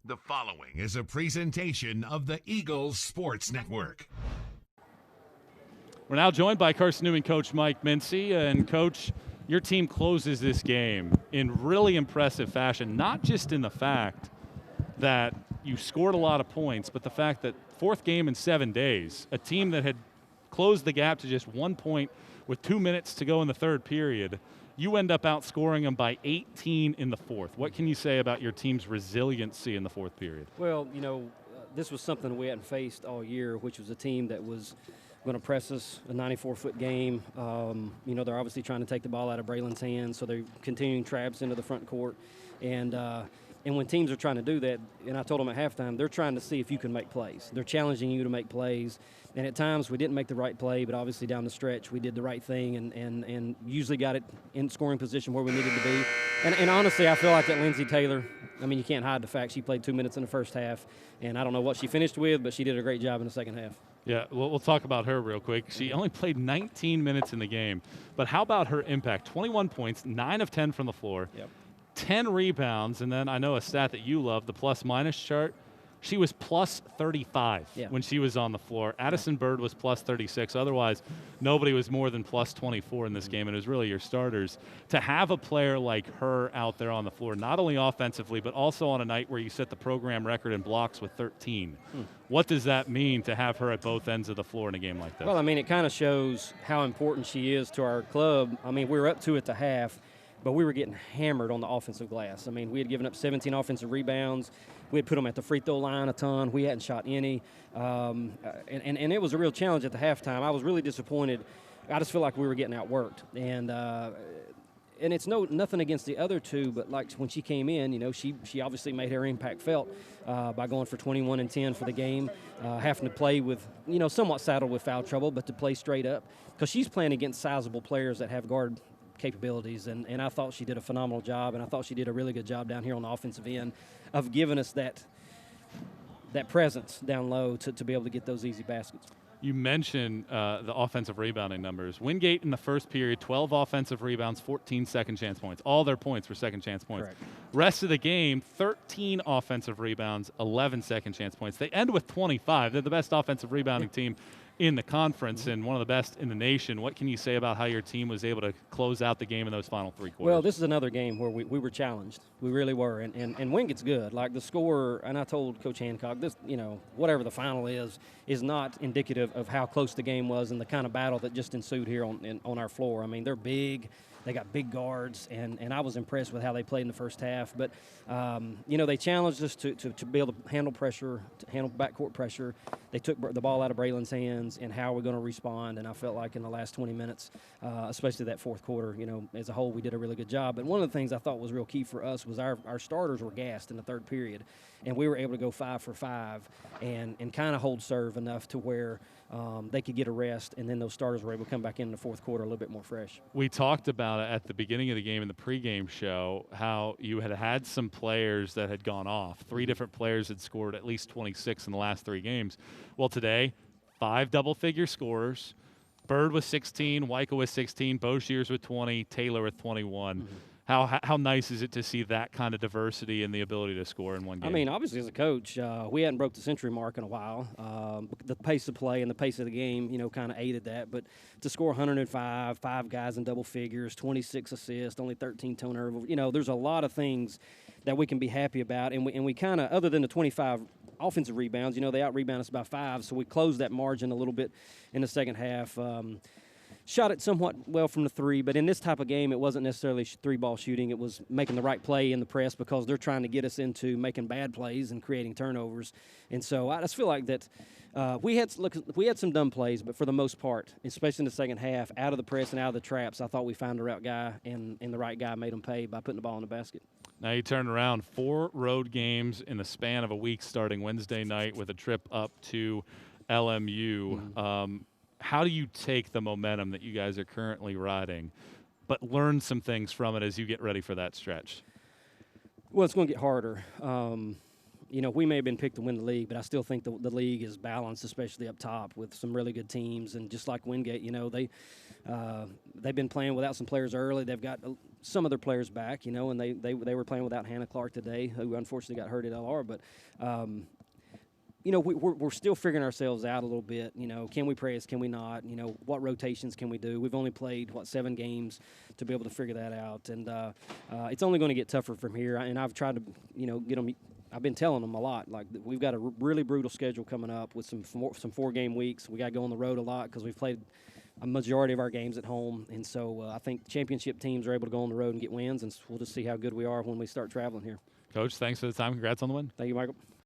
The following is a presentation of the Eagles Sports Network. We're now joined by Carson-Newman coach Mike Mincey. And, Coach, your team closes this game in really impressive fashion, not just in the fact that you scored a lot of points, but the fact that fourth game in 7 days, a team that had closed the gap to just 1 point with 2 minutes to go in the third period, you end up outscoring them by 18 in the fourth. What can you say about your team's resiliency in the fourth period? Well, this was something we hadn't faced all year, which was a team that was going to press us, a 94-foot game. They're obviously trying to take the ball out of Braylon's hands, so they're continuing traps into the front court. And when teams are trying to do that, and I told them at halftime, they're trying to see if you can make plays. They're challenging you to make plays. And at times we didn't make the right play, but obviously down the stretch we did the right thing and usually got it in scoring position where we needed to be. And honestly, I feel like that Lindsey Taylor, you can't hide the fact she played 2 minutes in the first half. And I don't know what she finished with, but she did a great job in the second half. Yeah, we'll talk about her real quick. She only played 19 minutes in the game. But how about her impact? 21 points, 9 of 10 from the floor. Yep. 10 rebounds, and then I know a stat that you love, the plus-minus chart. She was plus 35 when she was on the floor. Addison Bird was plus 36. Otherwise, nobody was more than plus 24 in this game, and it was really your starters. To have a player like her out there on the floor, not only offensively, but also on a night where you set the program record in blocks with 13. What does that mean to have her at both ends of the floor in a game like this? Well, it kind of shows how important she is to our club. We were up 2 at the half, but we were getting hammered on the offensive glass. We had given up 17 offensive rebounds. We had put them at the free throw line a ton. We hadn't shot any. And it was a real challenge at the halftime. I was really disappointed. I just feel like we were getting outworked. And it's nothing against the other two, but like when she came in, she obviously made her impact felt by going for 21 and 10 for the game, having to play with, somewhat saddled with foul trouble, but to play straight up. Because she's playing against sizable players that have guard capabilities, and I thought she did a phenomenal job, and I thought she did a really good job down here on the offensive end of giving us that presence down low to be able to get those easy baskets. You mentioned the offensive rebounding numbers. Wingate in the first period, 12 offensive rebounds, 14 second chance points. All their points were second chance points. Correct. Rest of the game, 13 offensive rebounds, 11 second chance points. They end with 25. They're the best offensive rebounding team in the conference and one of the best in the nation. What can you say about how your team was able to close out the game in those final 3 quarters? Well, this is another game where we were challenged. We really were. And Wingate's good. Like the score, and I told Coach Hancock, this, whatever the final is not indicative of how close the game was and the kind of battle that just ensued here on our floor. They're big. They got big guards, and I was impressed with how they played in the first half. But, they challenged us to be able to handle pressure, to handle backcourt pressure. They took the ball out of Braylon's hands, and how we're going to respond. And I felt like in the last 20 minutes, especially that fourth quarter, as a whole, we did a really good job. But one of the things I thought was real key for us was our starters were gassed in the third period, and we were able to go 5 for 5 and kind of hold serve enough to where they could get a rest, and then those starters were able to come back in the fourth quarter a little bit more fresh. We talked about it at the beginning of the game in the pregame show, how you had some players that had gone off. 3 different players had scored at least 26 in the last 3 games. Well, today, 5 double-figure scorers. Bird with 16, Wyka with 16, Boshears with 20, Taylor with 21. How nice is it to see that kind of diversity and the ability to score in one game? Obviously as a coach, we hadn't broke the century mark in a while. The pace of play and the pace of the game, kind of aided that. But to score 105, 5 guys in double figures, 26 assists, only 13 turnovers, there's a lot of things that we can be happy about. And we kind of, other than the 25 offensive rebounds, they out-rebound us by 5, so we closed that margin a little bit in the second half. Shot it somewhat well from the 3, but in this type of game, it wasn't necessarily 3-ball shooting. It was making the right play in the press because they're trying to get us into making bad plays and creating turnovers. And so I just feel like that we had some dumb plays, but for the most part, especially in the second half, out of the press and out of the traps, I thought we found the right guy, and the right guy made them pay by putting the ball in the basket. Now you turn around 4 road games in the span of a week starting Wednesday night with a trip up to LMU. How do you take the momentum that you guys are currently riding, but learn some things from it as you get ready for that stretch? Well, it's going to get harder. we may have been picked to win the league, but I still think the league is balanced, especially up top with some really good teams. And just like Wingate, they've been playing without some players early. They've got some of their players back, and they were playing without Hannah Clark today, who unfortunately got hurt at LR. But we're still figuring ourselves out a little bit. Can we press? Can we not? What rotations can we do? We've only played 7 games to be able to figure that out, and it's only going to get tougher from here. And I've tried to, get them. I've been telling them a lot. Like, we've got a really brutal schedule coming up with some 4-game weeks. We got to go on the road a lot because we've played a majority of our games at home, and so I think championship teams are able to go on the road and get wins, and we'll just see how good we are when we start traveling here. Coach, thanks for the time. Congrats on the win. Thank you, Michael.